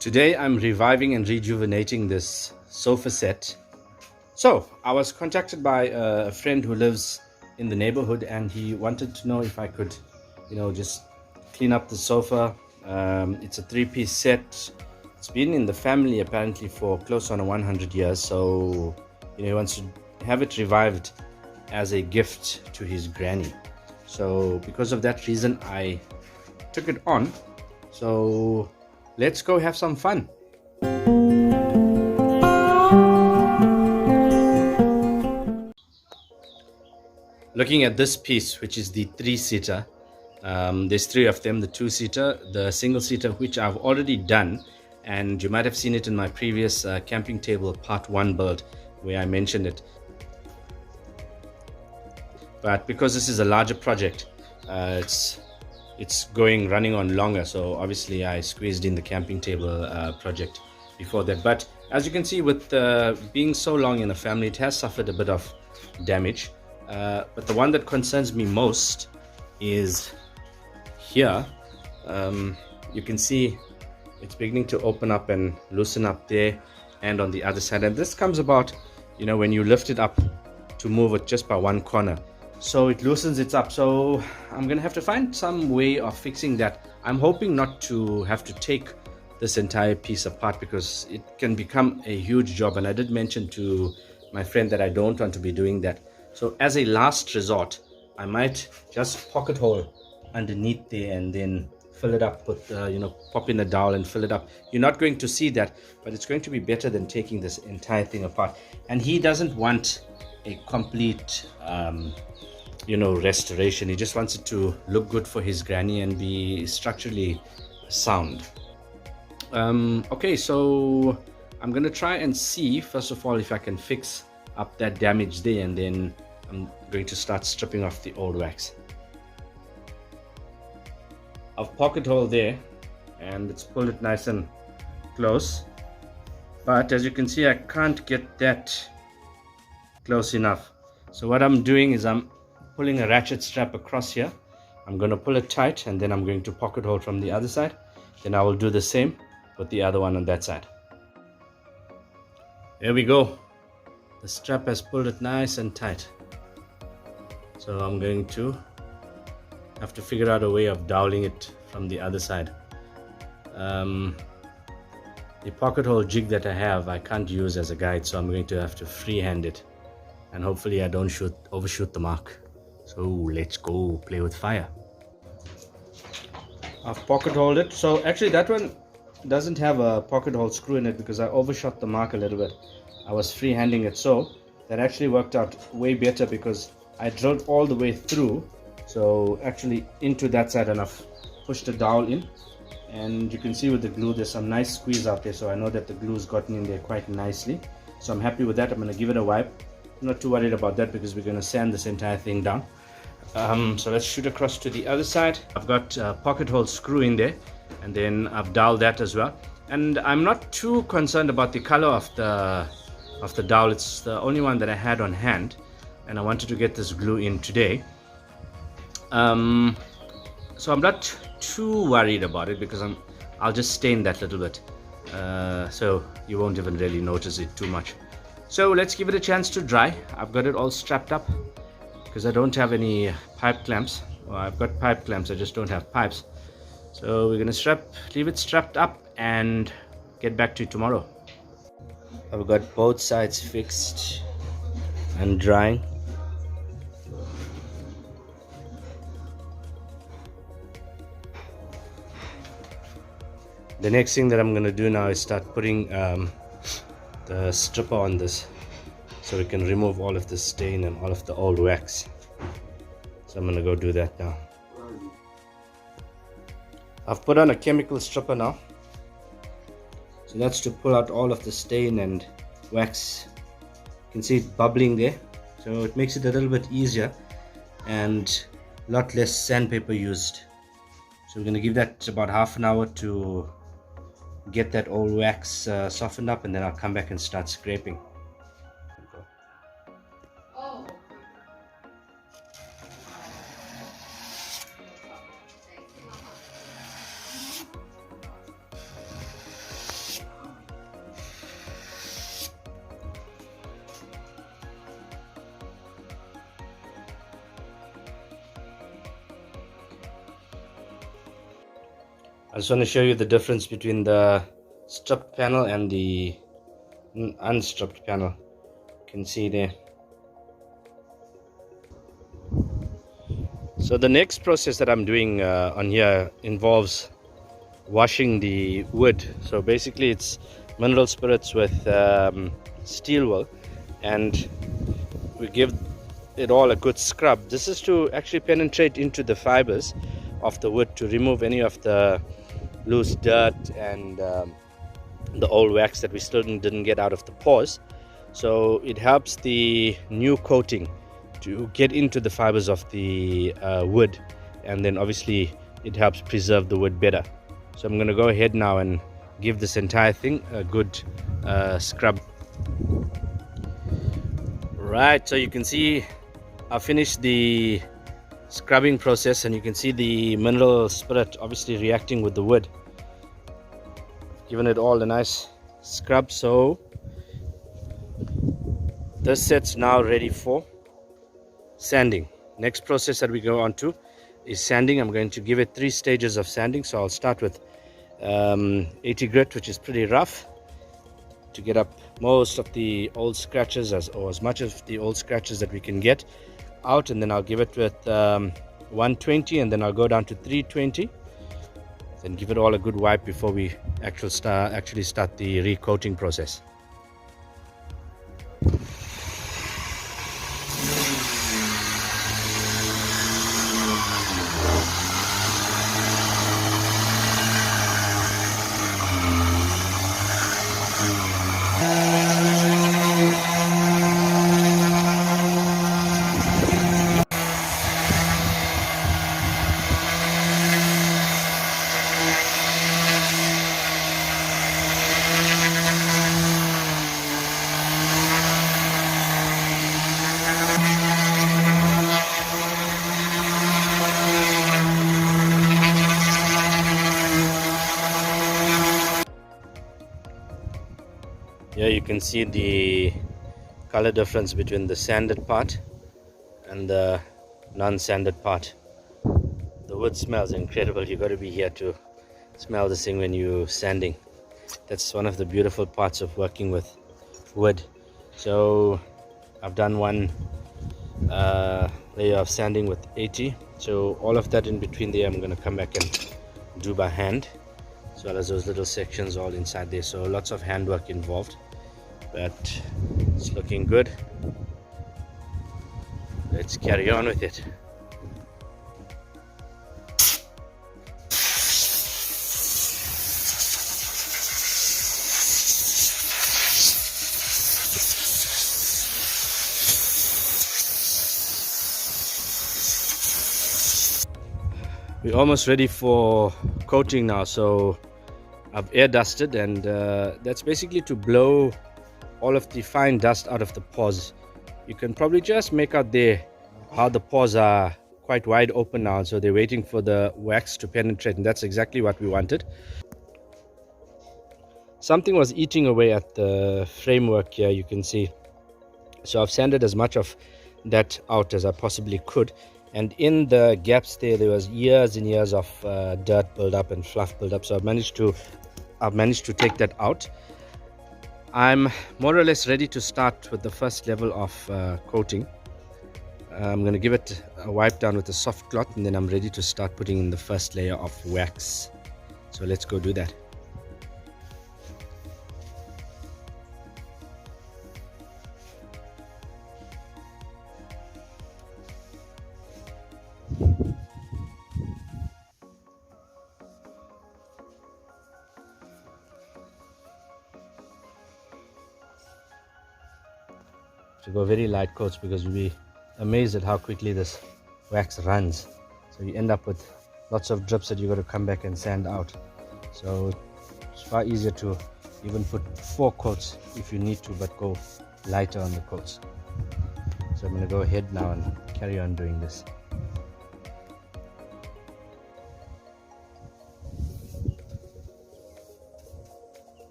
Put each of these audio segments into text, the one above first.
Today I'm reviving and rejuvenating this sofa set. So I was contacted by a friend who lives in the neighborhood, and he wanted to know if I could, just clean up the sofa. It's a three-piece set. It's been in the family apparently for close on 100 years. So, he wants to have it revived as a gift to his granny. So because of that reason, I took it on. So let's go have some fun. Looking at this piece, which is the three-seater, there's three of them: the two-seater, the single-seater, which I've already done, and you might have seen it in my previous camping table part 1 build where I mentioned it. But because this is a larger project, it's running on longer, so obviously I squeezed in the camping table project before that. But as you can see, with being so long in the family, it has suffered a bit of damage. But the one that concerns me most is here. You can see it's beginning to open up and loosen up there and on the other side, and this comes about when you lift it up to move it just by one corner, so it loosens it up. So I'm gonna have to find some way of fixing that. I'm hoping not to have to take this entire piece apart, because it can become a huge job, and I did mention to my friend that I don't want to be doing that. So as a last resort, I might just pocket hole underneath there and then fill it up with pop in a dowel and fill it up. You're not going to see that, but it's going to be better than taking this entire thing apart. And he doesn't want a complete restoration. He just wants it to look good for his granny and be structurally sound. Okay, so I'm gonna try and see first of all if I can fix up that damage there, and then I'm going to start stripping off the old wax. I've pocket hole there and it's pulled it nice and close, but as you can see I can't get that close enough. So what I'm doing is I'm pulling a ratchet strap across here. I'm going to pull it tight, and then I'm going to pocket hole from the other side. Then I will do the same with the other one on that side. There we go. The strap has pulled it nice and tight. So I'm going to have to figure out a way of doweling it from the other side. The pocket hole jig that I have, I can't use as a guide, so I'm going to have to freehand it, and hopefully I don't overshoot the mark. So let's go play with fire. I've pocket holed it. So actually that one doesn't have a pocket hole screw in it because I overshot the mark a little bit. I was freehanding it, so that actually worked out way better because I drilled all the way through, so actually into that side, and I've pushed the dowel in, and you can see with the glue there's some nice squeeze out there, so I know that the glue's gotten in there quite nicely. So I'm happy with that. I'm going to give it a wipe. I'm not too worried about that because we're going to sand this entire thing down. So let's shoot across to the other side. I've got a pocket hole screw in there, and then I've doweled that as well. And I'm not too concerned about the color of the dowel. It's the only one that I had on hand, and I wanted to get this glue in today. So I'm not too worried about it because I'll just stain that little bit, so you won't even really notice it too much. So let's give it a chance to dry. I've got it all strapped up because I don't have any pipe clamps. Well, I've got pipe clamps, I just don't have pipes. So we're gonna leave it strapped up and get back to you tomorrow. I've got both sides fixed and drying. The next thing that I'm going to do now is start putting the stripper on this, so we can remove all of the stain and all of the old wax. So I'm going to go do that now. I've put on a chemical stripper now, so that's to pull out all of the stain and wax. You can see it bubbling there, so it makes it a little bit easier and a lot less sandpaper used. So we're going to give that about half an hour to get that old wax softened up, and then I'll come back and start scraping. I just want to show you the difference between the stripped panel and the unstripped panel. You can see there. So the next process that I'm doing on here involves washing the wood. So basically it's mineral spirits with steel wool, and we give it all a good scrub. This is to actually penetrate into the fibers of the wood to remove any of the loose dirt and the old wax that we still didn't get out of the pores. So it helps the new coating to get into the fibers of the wood, and then obviously it helps preserve the wood better. So I'm going to go ahead now and give this entire thing a good scrub. Right, so you can see I finished the scrubbing process, and you can see the mineral spirit obviously reacting with the wood, giving it all a nice scrub. So this set's now ready for sanding. Next process that we go on to is sanding. I'm going to give it 3 stages of sanding. So I'll start with 80 grit, which is pretty rough, to get up most of the old scratches, or as much of the old scratches that we can get out. And then I'll give it with 120, and then I'll go down to 320, then give it all a good wipe before we actually start the recoating process. Here you can see the color difference between the sanded part and the non-sanded part. The wood smells incredible. You got to be here to smell this thing when you're sanding. That's one of the beautiful parts of working with wood. So I've done one layer of sanding with 80. So all of that in between there I'm going to come back and do by hand, as well as those little sections all inside there. So lots of handwork involved, but it's looking good. Let's carry on with it. We're almost ready for coating now. So I've air dusted, and that's basically to blow all of the fine dust out of the pores. You can probably just make out there how the pores are quite wide open now, so they're waiting for the wax to penetrate, and that's exactly what we wanted. Something was eating away at the framework here, you can see. So I've sanded as much of that out as I possibly could, and in the gaps there was years and years of dirt build up and fluff build up. So I've managed to take that out. I'm more or less ready to start with the first level of coating. I'm going to give it a wipe down with a soft cloth, and then I'm ready to start putting in the first layer of wax. So let's go do that. To go very light coats, because you'll be amazed at how quickly this wax runs. So you end up with lots of drips that you got to come back and sand out. So it's far easier to even put 4 coats if you need to, but go lighter on the coats. So I'm going to go ahead now and carry on doing this.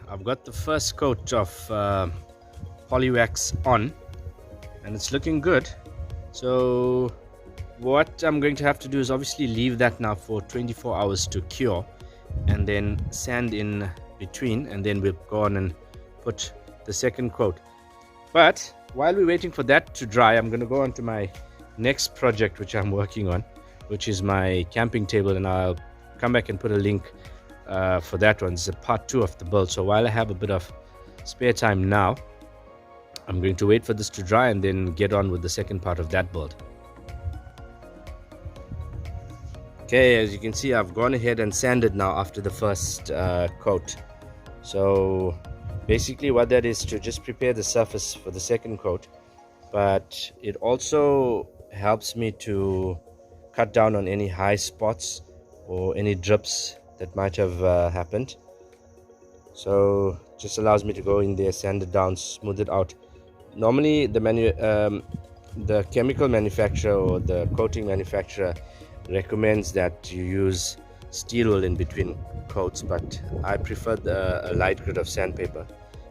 I've got the first coat of Polywax on, and it's looking good. So what I'm going to have to do is obviously leave that now for 24 hours to cure, and then sand in between, and then we'll go on and put the second coat. But while we're waiting for that to dry, I'm going to go on to my next project which I'm working on, which is my camping table, and I'll come back and put a link for that one. It's a part 2 of the build. So while I have a bit of spare time now, I'm going to wait for this to dry and then get on with the second part of that build. Okay, as you can see, I've gone ahead and sanded now after the first coat. So basically what that is to just prepare the surface for the second coat, but it also helps me to cut down on any high spots or any drips that might have happened. So just allows me to go in there, sand it down, smooth it out. Normally the chemical manufacturer or the coating manufacturer recommends that you use steel wool in between coats, but I prefer a light grit of sandpaper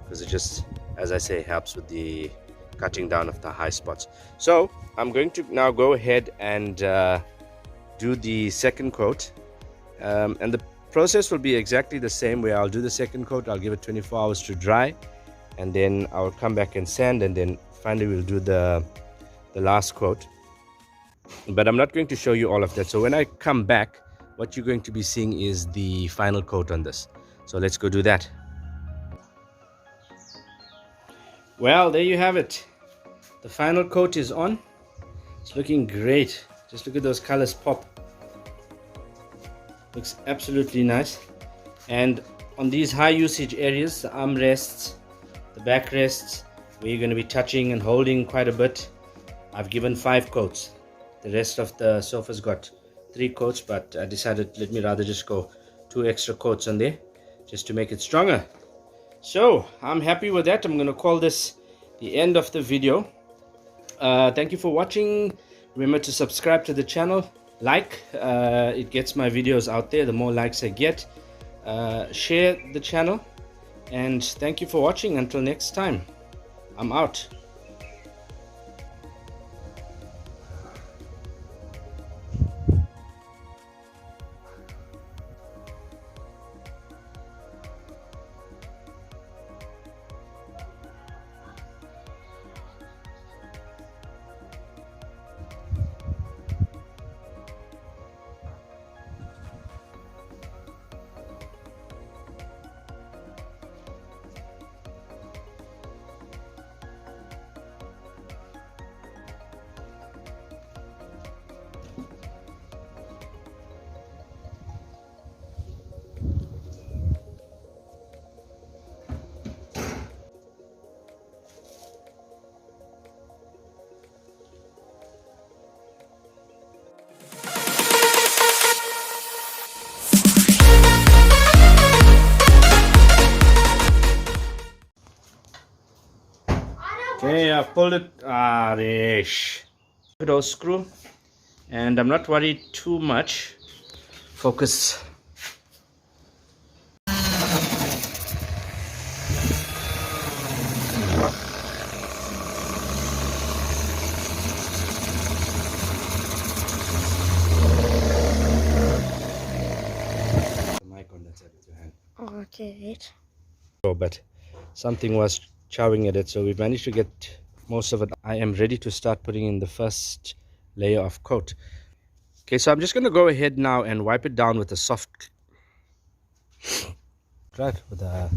because it just, as I say, helps with the cutting down of the high spots. So I'm going to now go ahead and do the second coat, and the process will be exactly the same, where I'll do the second coat, I'll give it 24 hours to dry, and then I'll come back and sand, and then finally we'll do the last coat. But I'm not going to show you all of that. So when I come back, what you're going to be seeing is the final coat on this. So let's go do that. Well, there you have it. The final coat is on. It's looking great. Just look at those colors pop. Looks absolutely nice. And on these high usage areas, the armrests, the backrests, where you're going to be touching and holding quite a bit, I've given 5 coats. The rest of the sofa's got 3 coats, but I decided let me rather just go 2 extra coats on there just to make it stronger. So I'm happy with that. I'm going to call this the end of the video. Thank you for watching. Remember to subscribe to the channel, like, it gets my videos out there. The more likes I get, share the channel, and thank you for watching. Until next time, I'm out. Okay, I've pulled it. Rish. Door screw, and I'm not worried too much. Focus. The mic on that side with your hand. Okay, wait. Oh, but something was chowing at it, so we managed to get most of it. I am ready to start putting in the first layer of coat. Okay, so I'm just going to go ahead now and wipe it down with a soft, right, with a